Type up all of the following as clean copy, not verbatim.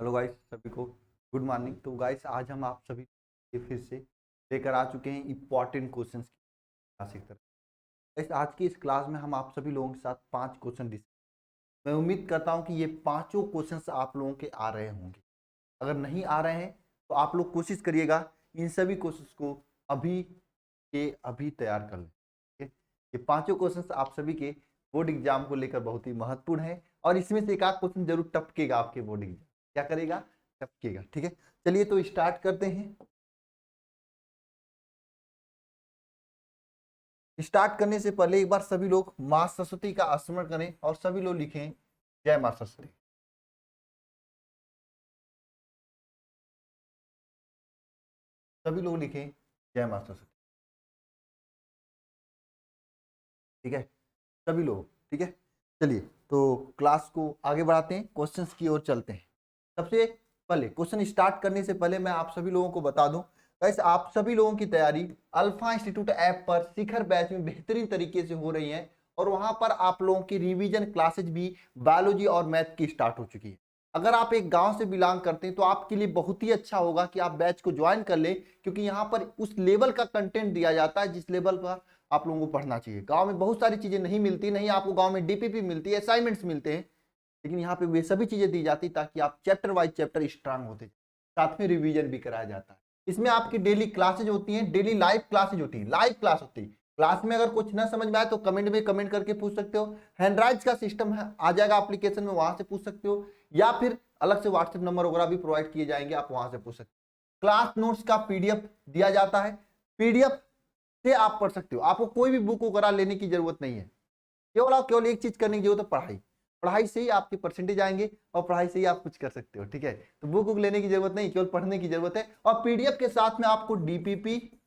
Hello guys, सभी को good morning. तो गाइस आज हम आप सभी के फिर से लेकर आ चुके हैं इंपॉर्टेंट क्वेश्चंस की क्लासिक तरह। गाइस आज की इस क्लास में हम आप सभी लोगों के साथ 5 क्वेश्चन डिस्कस। मैं उम्मीद करता हूं कि ये पांचों क्वेश्चंस आप लोगों के आ रहे होंगे। अगर नहीं आ रहे हैं तो आप लोग कोशिश करिएगा इन सभी क्वेश्चंस को अभी के अभी तैयार कर लें। ठीक है, ये पांचों क्वेश्चंस आप सभी के बोर्ड एग्जाम को लेकर बहुत ही महत्वपूर्ण है और इसमें से एक आध क्वेश्चन जरूर टपकेगा आपके बोर्ड एग्जाम। क्या करेगा? टपकेगा। ठीक है, चलिए तो स्टार्ट करते हैं। स्टार्ट करने से पहले एक बार सभी लोग मां सरस्वती का स्मरण करें और सभी लोग लिखें जय मां सरस्वती। सभी लोग लिखें जय मां सरस्वती। ठीक है, सभी लोग। ठीक है, चलिए तो क्लास को आगे बढ़ाते हैं, क्वेश्चंस की ओर चलते हैं। सबसे पहले क्वेश्चन स्टार्ट करने से पहले मैं आप सभी लोगों को बता दूं, गाइस आप सभी लोगों की तैयारी अल्फा इंस्टीट्यूट ऐप पर शिखर बैच में बेहतरीन तरीके से हो रही है और वहां पर आप लोगों की रिवीजन क्लासेज भी बायोलॉजी और मैथ की स्टार्ट हो चुकी है। अगर आप एक गांव से बिलोंग करते हैं तो आपके लिए बहुत ही अच्छा होगा कि आप बैच को ज्वाइन कर लें, क्योंकि यहाँ पर उस लेवल का कंटेंट दिया जाता है जिस लेवल पर आप लोगों को पढ़ना चाहिए। गांव में बहुत सारी चीजें नहीं मिलती, नहीं आपको गांव में डीपीपी मिलती है, असाइनमेंट्स मिलते हैं, लेकिन यहाँ पे वे सभी चीजें दी जाती ताकि आप चैप्टर वाइज चैप्टर स्ट्रांग होते, साथ में रिवीजन भी कराया जाता है। इसमें आपकी डेली क्लासेज होती हैं, डेली लाइव क्लासेज होती है, लाइव क्लास होती है। क्लास में अगर कुछ ना समझ में आए तो कमेंट में कमेंट करके पूछ सकते हो। हैंडराइज का सिस्टम है, आ जाएगा एप्लीकेशन में, वहां से पूछ सकते हो, या फिर अलग से व्हाट्सएप नंबर वगैरह भी प्रोवाइड किए जाएंगे, आप वहां से पूछ सकते हो। क्लास नोट्स का पीडीएफ दिया जाता है, पीडीएफ से आप पढ़ सकते हो। आपको कोई भी बुक वगैरह लेने की जरूरत नहीं है, केवल एक चीज करने की जरूरत है, पढ़ाई। पढ़ाई से ही आपके परसेंटेज आएंगे और पढ़ाई से ही आप कुछ कर सकते हो। ठीक है, तो बुक लेने की जरूरत नहीं, केवल पढ़ने की जरूरत है। और पीडीएफ के साथ में आपको डीपीपी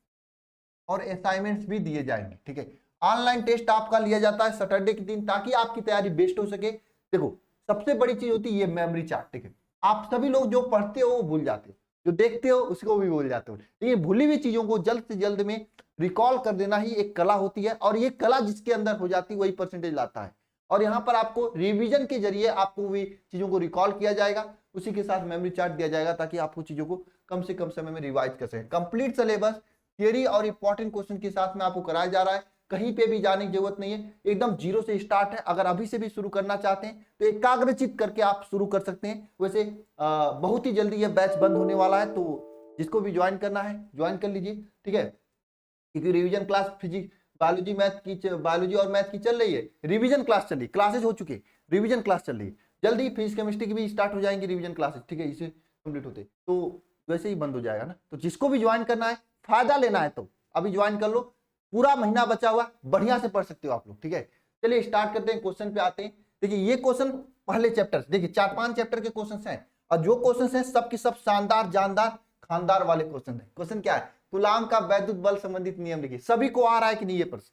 और असाइनमेंट्स भी दिए जाएंगे। ठीक है, ऑनलाइन टेस्ट आपका लिया जाता है सैटरडे के दिन, ताकि आपकी तैयारी बेस्ट हो सके। देखो सबसे बड़ी चीज होती है ये मेमोरी चार्ट। ठीक है, आप सभी लोग जो पढ़ते हो वो भूल जाते हो, जो देखते हो उसको भी भूल जाते हो, लेकिन भूली हुई चीजों को जल्द से जल्द में रिकॉल कर देना ही एक कला होती है, और ये कला जिसके अंदर हो जाती है वही परसेंटेज लाता है। और यहाँ पर आपको रिवीजन के जरिए आपको भी चीजों को रिकॉल किया जाएगा, उसी के साथ मेमोरी चार्ट दिया जाएगा ताकि आपको चीजों को कम से कम समय में रिवाइज कर सकें। कंप्लीट सिलेबस थियरी और इंपॉर्टेंट क्वेश्चन के साथ में आपको कराया जा रहा है, कहीं पे भी जाने की जरूरत नहीं है, एकदम जीरो से स्टार्ट है। अगर अभी से भी शुरू करना चाहते हैं तो एकाग्रचित करके आप शुरू कर सकते हैं। वैसे बहुत ही जल्दी यह बैच बंद होने वाला है, तो जिसको भी ज्वाइन करना है ज्वाइन कर लीजिए। ठीक है, क्योंकि revision class physics biology math की, बायोलॉजी और मैथ की चल रही है, रिवीजन क्लास चल रही, क्लासेज हो चुके, रिवीजन क्लास चल रही है। जल्दी फिजिक्स केमिस्ट्री की भी स्टार्ट हो जाएंगी रिवीजन क्लासेज। ठीक है, इसे कंप्लीट होते तो वैसे ही बंद हो जाएगा ना। तो जिसको भी ज्वाइन करना है, फायदा लेना है तो अभी ज्वाइन कर लो, पूरा महीना बचा हुआ, बढ़िया से पढ़ सकते हो आप लोग। ठीक है, चलिए स्टार्ट करते हैं, क्वेश्चन पे आते हैं। देखिए ये क्वेश्चन पहले चैप्टर, देखिए 4-5 चैप्टर के क्वेश्चन हैं, और जो क्वेश्चन हैं सब के सब शानदार जानदार खानदार वाले क्वेश्चन है। क्वेश्चन क्या है? कूलाम का वैद्युत बल संबंधित नियम लिखिए। सभी को आ रहा है कि नहीं ये प्रश्न?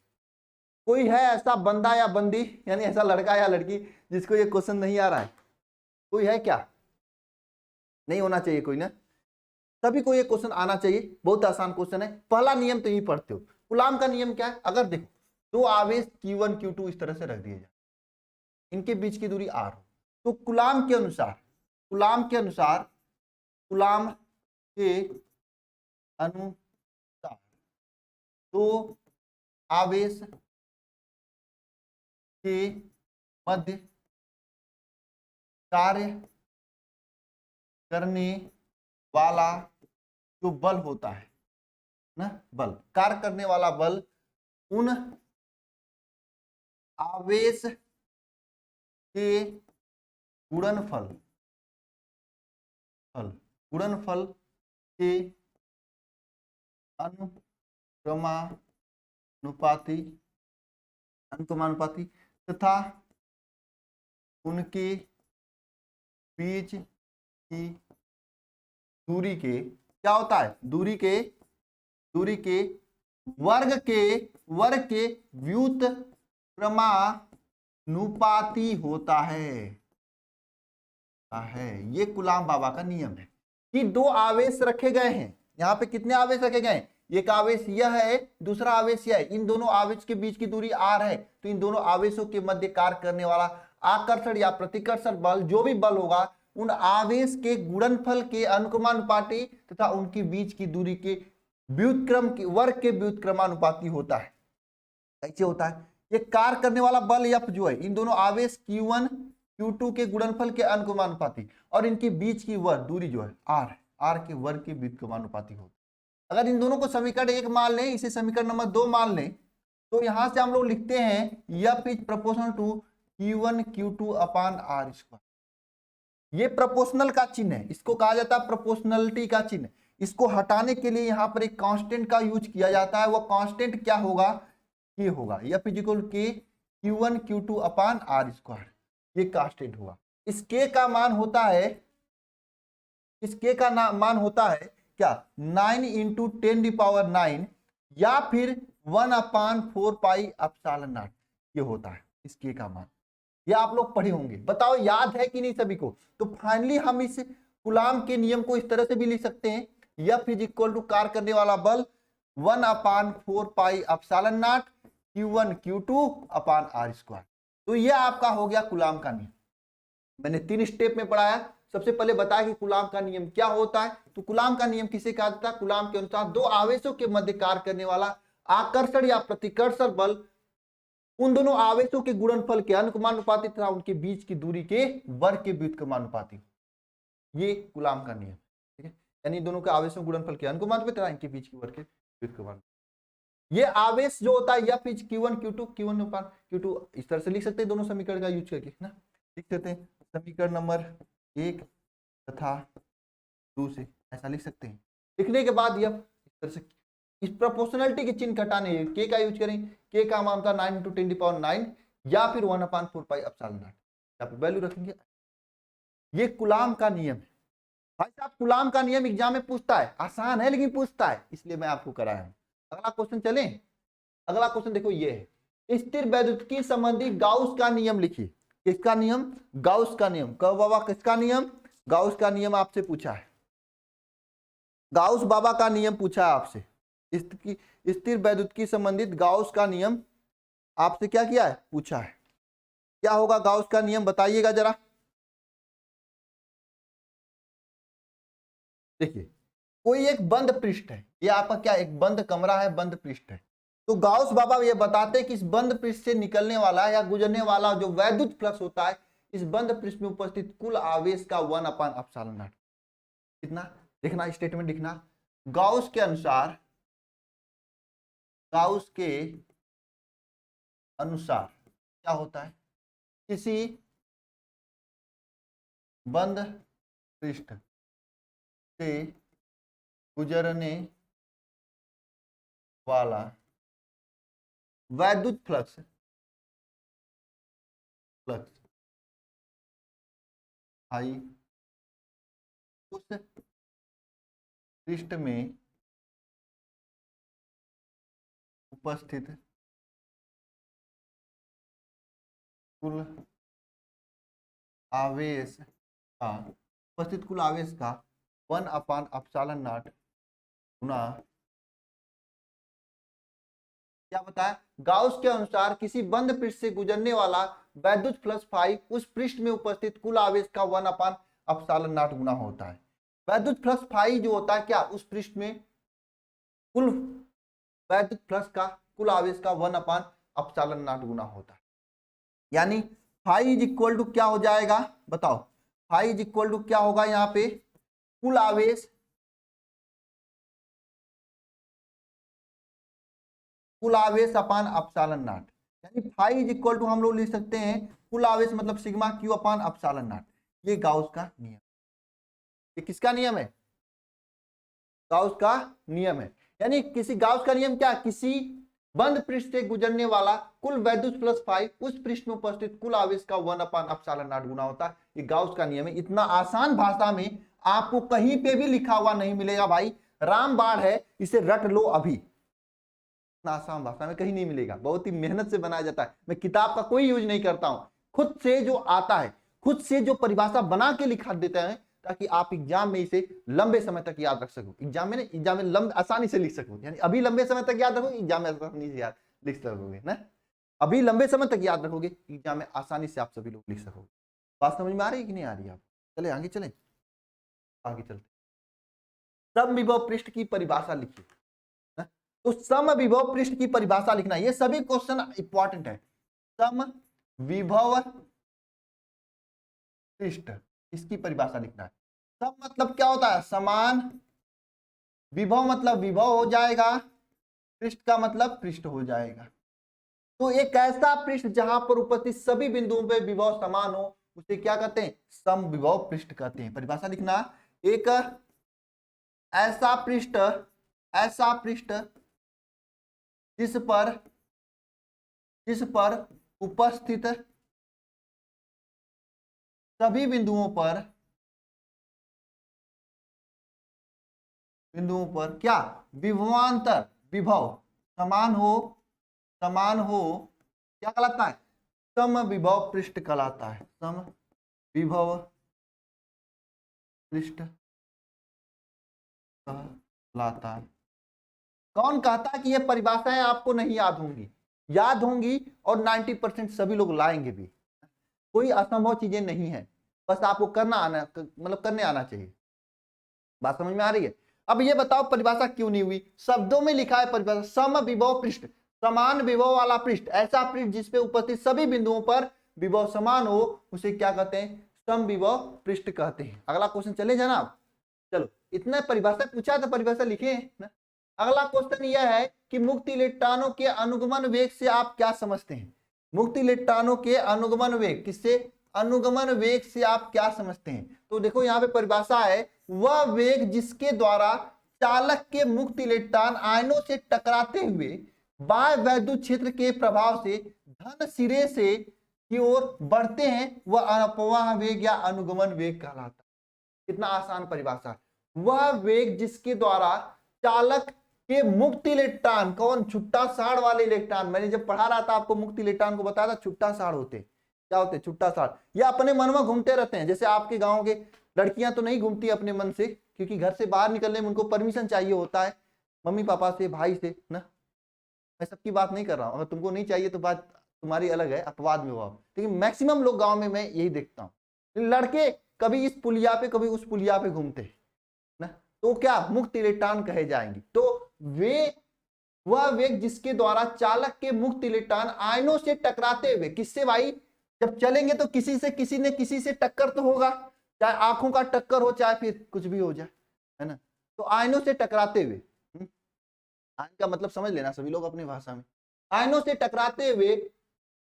कोई है ऐसा बंदा या बंदी, यानी ऐसा लड़का या लड़की जिसको ये क्वेश्चन नहीं आ रहा है? कोई है क्या? नहीं होना चाहिए कोई ना, सभी को ये क्वेश्चन आना चाहिए, बहुत आसान क्वेश्चन है। पहला नियम तो यही पढ़ते हो। कूलाम का नियम क्या है? अगर देखो दो आवेश Q1 Q2 इस तरह से रख दिए जाए, इनके बीच की दूरी r हो, तो कूलाम के अनुसार, कूलाम के अनुसार, कूलाम के अनुसार दो आवेश के मध्य कार्य करने वाला जो बल होता है ना, बल, कार्य करने वाला बल उन आवेश के गुणनफल गुणनफल के अनुक्रमानुपाती तथा उनके बीच की दूरी के, क्या होता है? दूरी के वर्ग के व्युत्क्रमानुपाती होता है। ये कूलाम बाबा का नियम है कि दो आवेश रखे गए हैं। यहाँ पे कितने आवेश रखे गए हैं? एक आवेश यह है, दूसरा आवेश यह है। इन दोनों आवेश के बीच की दूरी r है, तो इन दोनों आवेशों के मध्य कार्य करने वाला आकर्षण या प्रतिकर्षण बल, जो भी बल होगा उन आवेश के गुणनफल के अनुक्रमानुपाती तथा उनके बीच की दूरी के व्युत्क्रम के वर्ग के व्युत्क्रमानुपाती होता है। कैसे होता है? ये कार्य करने वाला बल F जो है, इन दोनों आवेश Q1 Q2 के गुणनफल के अनुक्रमानुपाती और इनके बीच की वर्ग दूरी जो है R के वर्ग के व्युत्क्रमानुपाती होता है। अगर इन दोनों को समीकरण 1 मान लें, इसे समीकरण नंबर 2 मान लें, तो यहां से हम लोग लिखते हैं F is proportional to Q1 Q2 upon R square. ये प्रोपोर्शनल का चिन्ह है, इसको कहा जाता है प्रोपोर्शनलिटी का चिन्ह। इसको हटाने के लिए यहाँ पर एक कांस्टेंट का यूज किया जाता है। वो कांस्टेंट क्या होगा? के होगा F इजिकल के Q1 Q2 upon R square, ये कांस्टेंट होगा। इस के का मान होता है, इस के का मान होता है क्या? 9 इंटू 10⁹ या फिर 1/4 पाई एप्सिलॉन नॉट, ये होता है इस के का मान। ये आप लोग पढ़े होंगे, बताओ याद है कि नहीं सभी को? तो फाइनली हम इस कूलाम के नियम को इस तरह से भी लिख सकते हैं, F इज इक्वल टू कार्य करने वाला बल 1/4 pi epsilon not Q1 Q2 upon R square. तो ये आपका हो गया कूलाम का नियम। मैंने 3 स्टेप में पढ़ाया। सबसे पहले बताया कि कूलाम का नियम क्या होता है। तो कूलाम का नियम किसे कहा जाता है? कूलाम के अनुसार दो आवेशों के मध्य कार्य करने वाला आकर्षण या प्रतिकर्षण बल उन दोनों आवेशों के गुणनफल के अनुक्रमानुपाती तथा उनके बीच की दूरी के वर्ग के व्युत्क्रमानुपाती, ये कूलाम का नियम। ठीक है, यानी दोनों के आवेशों गुणनफल के अनुक्रमानुपाती तथा इनके बीच की वर्ग के व्युत्क्रमानुपाती। ये आवेश जो होता है F is Q1 Q2 Q1 upon Q2, इस तरह से लिख सकते हैं दोनों समीकरण का यूज करके ना। लिख सकते हैं समीकरण नंबर 1 तथा 2 से ऐसा लिख सकते हैं। लिखने के बाद F इस तरह से इस प्रोपोर्शनलिटी के चिन्ह घटाने के का यूज करें। के का मान था 9 इंटू 10⁹ या फिर 1/4 पाई एप्सिलॉन नॉट, यहाँ पे वैल्यू रखेंगे। ये कूलाम का नियम है भाई साहब। कूलाम का नियम एग्जाम में पूछता है, आसान है लेकिन पूछता है, इसलिए मैं आपको कराया हूं। अगला क्वेश्चन चलें। अगला क्वेश्चन देखो, ये है स्थिर वैद्युतिकी संबंधी गाउस का नियम लिखिए। किसका नियम? गाउस का नियम। कब बाबा? किसका नियम? गाउस का नियम आपसे पूछा है। गाउस बाबा का नियम पूछा है आपसे। स्थिर वैद्युतिकी संबंधित गाउस का नियम आपसे क्या किया है? पूछा है। क्या होगा गाउस का नियम? बताइएगा जरा। देखिए, कोई एक बंद पृष्ठ है, ये आपका क्या एक बंद कमरा है, बंद पृष्ठ है। तो गाउस बाबा ये बताते हैं कि इस बंद पृष्ठ से निकलने वाला या गुजरने वाला जो वैद्युत फ्लक्स होता है, इस बंद पृष्ठ में उपस्थित कुल आवेश का 1/ε0। कितना? देखना स्टेटमेंट लिखना। गाउस के अनुसार, गाउस के अनुसार क्या होता है? किसी बंद पृष्ठ से गुजरने वाला वैद्युत फ्लक्स आई उस पृष्ठ में उपस्थित कुल आवेश का 1/ε0 गुना, क्या बताया? गाउस के अनुसार किसी बंद पृष्ठ से गुजरने वाला वैद्युत फ्लक्स फाई उस पृष्ठ में उपस्थित कुल आवेश का 1/ε0 गुना होता है। वैद्युत फ्लक्स फाई जो होता है क्या? उस पृष्ठ में कुल वैद्युत फ्लक्स का कुल आवेश का 1/ε0 गुना होता है। यानी फाई इज इक्वल टू क्या हो जाएगा? बताओ, फाई इज इक्वल टू क्या होगा? यहाँ पे कुल आवेश, कुल आवेश अपान ε0। यानी फाई इज इक्वल टू हम लोग लिख सकते हैं कुल आवेश मतलब सिग्मा क्यू अपान ε0। ये गाउस का नियम। ये किसका नियम है? गाउस का नियम है। यानी किसी गाउस का नियम क्या? किसी बंद पृष्ठ से गुजरने वाला कुल वैद्युत फ्लक्स फाई उस पृष्ठ में उपस्थित कुल आवेश का 1/ε0 गुना होता है। ये गाउस का नियम है। इतना आसान भाषा में आपको कहीं पे भी लिखा हुआ नहीं मिलेगा भाई। रामबाण है, इसे रट लो अभी। आसान भाषा में कहीं नहीं मिलेगा, बहुत ही मेहनत से बनाया जाता है। मैं किताब का कोई यूज नहीं करता हूं, खुद से जो आता है, खुद से जो परिभाषा बना के लिखा देते हैं, ताकि आप एग्जाम में इसे लंबे समय तक याद रख सको। एग्जाम में लंबे आसानी से लिख सको। यानी अभी लंबे समय तक याद रखोगे, एग्जाम में आसानी से याद लिख सकोगे ना। अभी लंबे समय तक याद रखोगे, एग्जाम में आसानी से आप सभी लोग लिख सकोगे। बात समझ में आ रही है कि नहीं आ रही है? आप चले आगे चलें, आगे चलते। समविभव पृष्ठ की परिभाषा लिखिए। तो समविभव पृष्ठ की परिभाषा लिखना, ये सभी क्वेश्चन इंपॉर्टेंट है। समविभव पृष्ठ, इसकी परिभाषा लिखना है। सम मतलब क्या होता है? समान। विभव मतलब विभव हो जाएगा, पृष्ठ का मतलब पृष्ठ हो जाएगा। तो एक ऐसा पृष्ठ जहां पर उपस्थित सभी बिंदुओं पे विभव समान हो, उसे क्या कहते हैं? समविभव पृष्ठ कहते हैं। परिभाषा लिखना, एक ऐसा पृष्ठ, ऐसा पृष्ठ जिस पर उपस्थित सभी बिंदुओं पर क्या? विभवांतर, विभव समान हो, समान हो, क्या कहलाता है? समविभव पृष्ठ कहलाता है। समविभव पृष्ठ कहलाता है। कौन कहता है कि ये परिभाषाएं आपको नहीं याद होंगी? याद होंगी, और 90% सभी लोग लाएंगे भी। कोई असंभव चीजें नहीं है, बस आपको करना आना, मतलब करने आना चाहिए। बात समझ में आ रही है? अब ये बताओ परिभाषा क्यों नहीं हुई? शब्दों में लिखा है परिभाषा, समविभव पृष्ठ, समान विभव वाला पृष्ठ, ऐसा पृष्ठ जिसपे उपस्थित सभी बिंदुओं पर विभव समान हो, उसे क्या कहते हैं? समविभव पृष्ठ कहते हैं। अगला क्वेश्चन चले जनाब। चलो, इतना परिभाषा पूछा तो परिभाषा लिखे ना। अगला क्वेश्चन यह है कि मुक्त इलेक्ट्रॉनों के अनुगमन वेग से आप क्या समझते हैं? मुक्त इलेक्ट्रॉनों के अनुगमन वेग, किससे? अनुगमन वेग से आप क्या समझते हैं? तो देखो यहाँ पे परिभाषा है, वह वेग जिसके द्वारा चालक के मुक्त इलेक्ट्रॉन आयनों से टकराते हुए बाह्य वैद्युत क्षेत्र के प्रभाव से धन सिरे से की ओर बढ़ते हैं, वह अपवाह वेग या अनुगमन वेग कहलाता है। कितना आसान परिभाषा। वह वेग जिसके द्वारा चालक के मुक्त इलेक्ट्रॉन, कौन? छुट्टा साड़ वाले इलेक्ट्रॉन, मैंने जब पढ़ा रहा था आपको मुक्त इलेक्ट्रॉन को बताया था, छुट्टा साड़ होते। क्या होते? छुट्टा साड़। या अपने मन में घूमते रहते हैं, जैसे आपके गांव के लड़कियां तो नहीं घूमती अपने मन से, क्योंकि घर से बाहर निकलने में उनको परमिशन चाहिए होता है, मम्मी पापा से, भाई से ना। मैं सबकी बात नहीं कर रहा हूं, अगर तुमको नहीं चाहिए तो बात तुम्हारी अलग है, अपवाद में हो। लेकिन मैक्सिमम लोग गाँव में मैं यही देखता हूँ, लड़के कभी इस पुलिया पे कभी उस पुलिया पे घूमते हैं ना, तो क्या? मुक्त इलेक्ट्रॉन कहे जाएंगे। तो वह वेग जिसके द्वारा चालक के मुक्त इलेक्ट्रॉन आयनों से टकराते हुए, किससे भाई? जब चलेंगे तो किसी से, किसी ने किसी से टक्कर तो होगा, चाहे आंखों का टक्कर हो, चाहे फिर कुछ भी हो जाए, है ना। तो आयनों से टकराते हुए, आयन का मतलब समझ लेना सभी लोग अपनी भाषा में। आयनों से टकराते हुए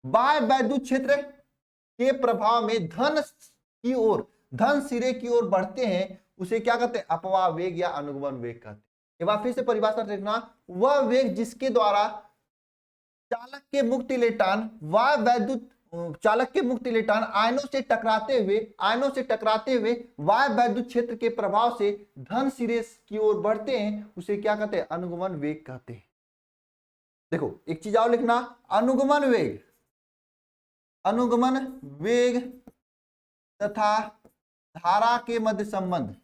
बाह्य वैद्युत क्षेत्र के प्रभाव में धन की ओर, धन सिरे की ओर बढ़ते हैं, उसे क्या कहते हैं? अपवाह वेग या अनुगमन वेग कहते हैं। एक बार फिर से परिभाषा देखना, वह वेग जिसके द्वारा चालक के मुक्त इलेक्ट्रॉन, वह वैद्युत चालक के मुक्त इलेक्ट्रॉन आयनों से टकराते हुए वायु वैद्युत क्षेत्र के प्रभाव से धन सिरे की ओर बढ़ते हैं, उसे क्या कहते हैं? अनुगमन वेग कहते हैं। देखो एक चीज और लिखना, अनुगमन वेग, अनुगमन वेग तथा धारा के मध्य संबंध,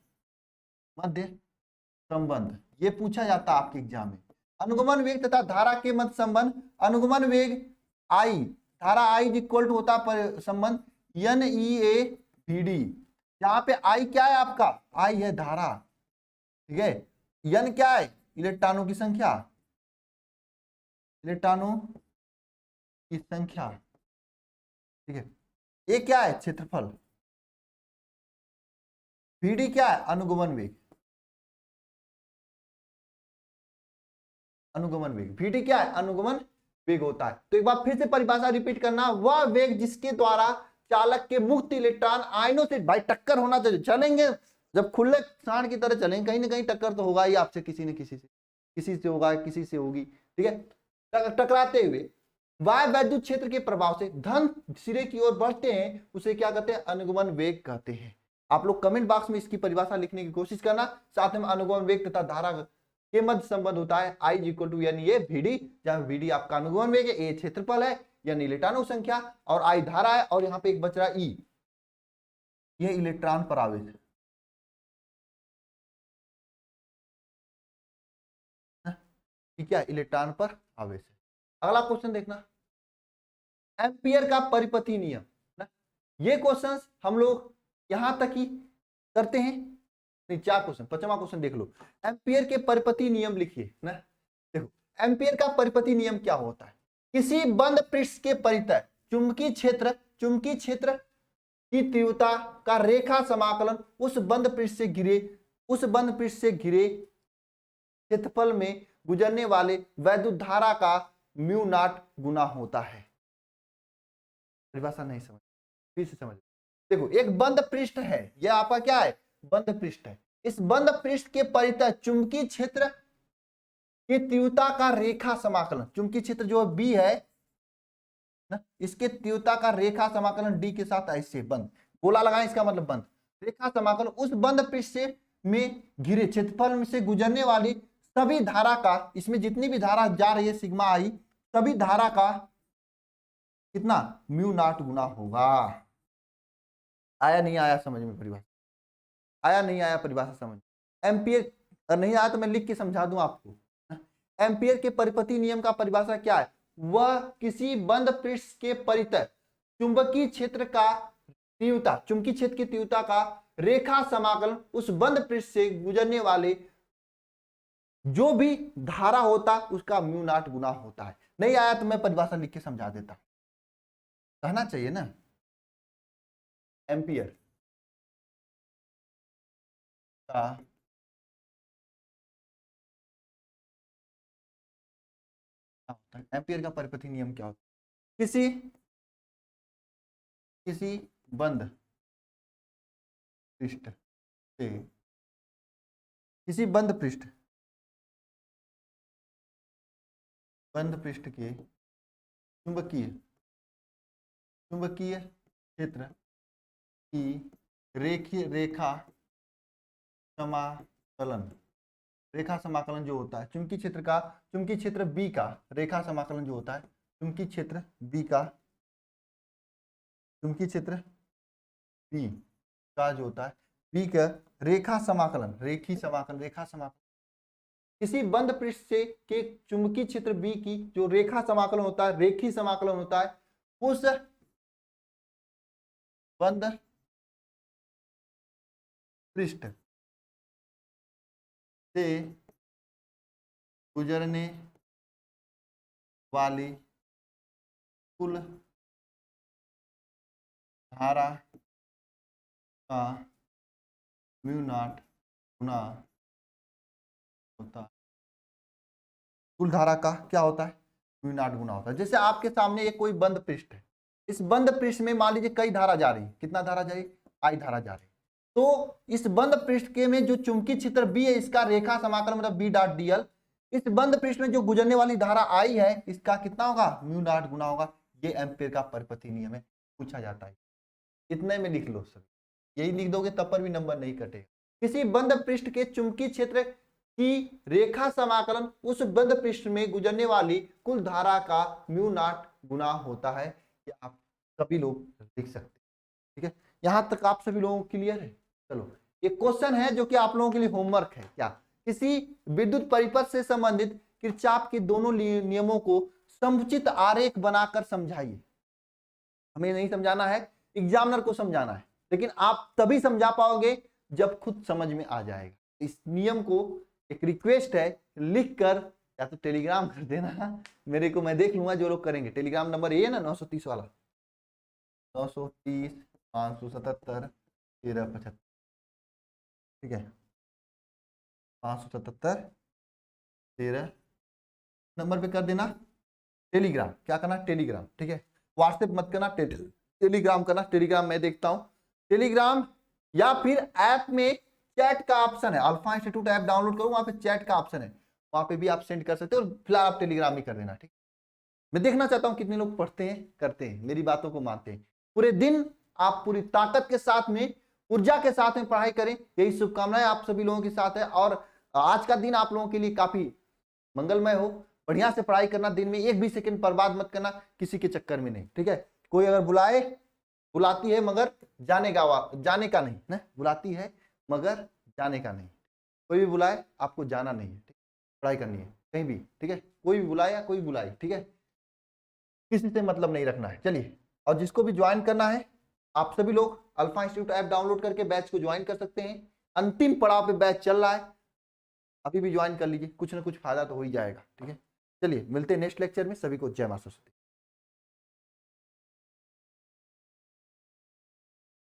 ये पूछा जाता है आपके एग्जाम में। अनुगमन वेग तथा धारा के मध्य संबंध, अनुगमन वेग आई, धारा आई इक्वल टू होता है संबंध NEA/VD। यहाँ पे आई क्या है आपका? आई है धारा, ठीक है। N क्या है? इलेक्ट्रॉनों की संख्या, इलेक्ट्रॉनों की संख्या, ठीक है। ए क्या है? क्षेत्रफल। VD क्या है? अनुगमन वेग, अनुगमन वेग। VD क्या है? अनुगमन वेग होता है। तो एक बार फिर से परिभाषा रिपीट करना, वह वेग जिसके द्वारा चालक के मुक्त इलेक्ट्रॉन आयनों से, भाई टक्कर होना चाहिए, चलेंगे जब खुले सांड की तरह चलेंगे, कहीं ना कहीं टक्कर तो होगा ही आपसे, किसी न किसी से, किसी से होगा, किसी से होगी, ठीक है। टकराते हुए वायु वैद्युत क्षेत्र के प्रभाव से धन सिरे की ओर बढ़ते हैं, उसे क्या कहते हैं? अनुगमन वेग कहते हैं। आप लोग कमेंट बॉक्स में इसकी परिभाषा लिखने की कोशिश करना, साथ में अनुगमन वेग तथा धारा के मध्य संबंध होता है I इक्वल टू NEA/VD, जहां VD आपका अनुगमन वेग है, A क्षेत्रफल है या इलेक्ट्रॉनों संख्या, और I धारा है, और यहाँ पे एक बच रहा E, ये इलेक्ट्रॉन पर आवेश है। ठीक है, इलेक्ट्रॉन पर आवेश है। अगला क्वेश्चन देखना, एम्पियर का परिपथी नियम ना, ये क्वेश्चंस हम लोग यहां तक ही करते हैं। नहीं, 4 क्वेश्चन, 5वां क्वेश्चन देख लो। एम्पियर के परिपति नियम लिखिए ना। देखो एम्पियर का परिपति नियम क्या होता है? किसी बंद पृष्ठ के परितः चुंबकीय क्षेत्र की तीव्रता का रेखा समाकलन उस बंद पृष्ठ से घिरे क्षेत्रफल में गुजरने वाले वैद्युत धारा का म्यू नॉट गुना होता है। परिभाषा नहीं समझ, फिर से समझ। देखो एक बंद पृष्ठ है, यह आपका क्या है? बंद पृष्ठ है। इस बंद पृष्ठ के परितः चुंबकीय क्षेत्र की तीव्रता का रेखा समाकलन, चुंबकीय क्षेत्र जो बी है ना, इसके तीव्रता का रेखा समाकलन डी के साथ ऐसे बंद, गोला लगाएं इसका मतलब बंद, रेखा समाकलन उस बंद पृष्ठ से में घिरे क्षेत्रफल में से गुजरने वाली सभी धारा का, इसमें जितनी भी धारा जा रही है सिग्मा आई, सभी धारा का कितना? म्यू नॉट गुना होगा। आया नहीं आया समझ में परिभाषा? आया नहीं आया परिभाषा समझ? एम्पियर अगर नहीं आया तो मैं लिख के समझा दूं आपको। एम्पियर के परिपति नियम का परिभाषा क्या है? वह किसी बंद पृष्ठ के परितः चुंबकीय क्षेत्र का तीव्रता, चुंबकीय क्षेत्र की तीव्रता का रेखा समाकलन उस बंद पृष्ठ से गुजरने वाले जो भी धारा होता उसका म्यू नॉट गुना होता है। नहीं आया तो मैं परिभाषा लिख के समझा देता, कहना चाहिए ना। एम्पियर का एम्पियर का परिपति नियम क्या होता है? किसी बंद पृष्ठ से, किसी बंद पृष्ठ के चुंबकीय क्षेत्र की रेखा समाकलन जो होता है, चुंबकीय क्षेत्र बी का रेखा समाकलन जो होता है, चुंबकीय क्षेत्र बी का जो होता है, बी का रेखा समाकलन किसी बंद पृष्ठ से के चुंबकीय क्षेत्र बी की जो रेखी समाकलन होता है उस बंद पृष्ठ से गुजरने वाली कुल धारा का म्यू नॉट गुना होता है। कुल धारा का क्या होता है? म्यू नॉट गुना होता है। जैसे आपके सामने एक कोई बंद पृष्ठ है, इस बंद पृष्ठ में मान लीजिए कई धारा जा रही है, कितना धारा जा रही है? आई धारा जा रही है। तो इस बंद पृष्ठ के में जो चुंबकीय क्षेत्र बी है, इसका रेखा समाकलन मतलब बी डॉट डीएल, इस बंद पृष्ठ में जो गुजरने वाली धारा आई है इसका कितना होगा? म्यू नॉट गुना होगा। ये एम्पियर का परिपति नियम है, पूछा जाता है। इतने में लिख लो सब, यही लिख दोगे तब पर भी नंबर नहीं कटेगा। किसी बंद पृष्ठ के चुंबकीय क्षेत्र की रेखा समाकलन उस बंद पृष्ठ में गुजरने वाली कुल धारा का म्यू नॉट गुना होता है। ये आप सभी लोग लिख सकते हैं, ठीक है। यहां तक आप सभी लोगों को क्लियर है? चलो एक क्वेश्चन है जो कि आप लोगों के लिए होमवर्क है। क्या? किसी विद्युत परिपथ से संबंधित किरचॉफ के दोनों नियमों को समुचित आरेख बनाकर समझाइए। हमें नहीं समझाना है, एग्जामिनर को समझाना है, लेकिन आप तभी समझा पाओगे जब खुद समझ में आ जाएगा। इस नियम को एक रिक्वेस्ट है, लिख कर या तो टेलीग्राम कर देना मेरे को, मैं देख लूंगा जो लोग करेंगे। टेलीग्राम नंबर ये है ना 930 वाला, 930 577 1375, ठीक है। 577 13 नंबर पे कर देना टेलीग्राम। क्या करना? टेलीग्राम, ठीक है। व्हाट्सएप मत करना, टेलीग्राम करना। टेलीग्राम मैं देखता हूं, टेलीग्राम या फिर ऐप में चैट का ऑप्शन है, अल्फा इंस्टीट्यूट ऐप डाउनलोड करो, वहां पे चैट का ऑप्शन है, वहां पे भी आप सेंड कर सकते हो। फिलहाल आप टेलीग्राम ही कर देना, ठीक। मैं देखना चाहता हूं कितने लोग पढ़ते हैं, करते हैं, मेरी बातों को मानते हैं। पूरे दिन आप पूरी ताकत के साथ में, ऊर्जा के साथ में पढ़ाई करें, यही शुभकामनाएं आप सभी लोगों के साथ है। और आज का दिन आप लोगों के लिए काफी मंगलमय हो। बढ़िया से पढ़ाई करना, दिन में एक भी सेकंड बर्बाद मत करना किसी के चक्कर में नहीं, ठीक है। कोई अगर बुलाती है मगर जाने का नहीं ना, बुलाती है मगर जाने का नहीं। कोई भी बुलाए आपको जाना नहीं है, ठीक। पढ़ाई करनी है कहीं भी, ठीक है। कोई भी बुलाए या कोई बुलाए, ठीक है, किसी से मतलब नहीं रखना है। चलिए, और जिसको भी ज्वाइन करना है आप सभी लोग अल्फा इंस्टीट्यूट ऐप डाउनलोड करके बैच को ज्वाइन कर सकते हैं। अंतिम पड़ाव पे बैच चल रहा है, अभी भी ज्वाइन कर लीजिए, कुछ ना कुछ फायदा तो हो ही जाएगा। ठीक है, चलिए मिलते हैं नेक्स्ट लेक्चर में। सभी को जय माता सरस्वती।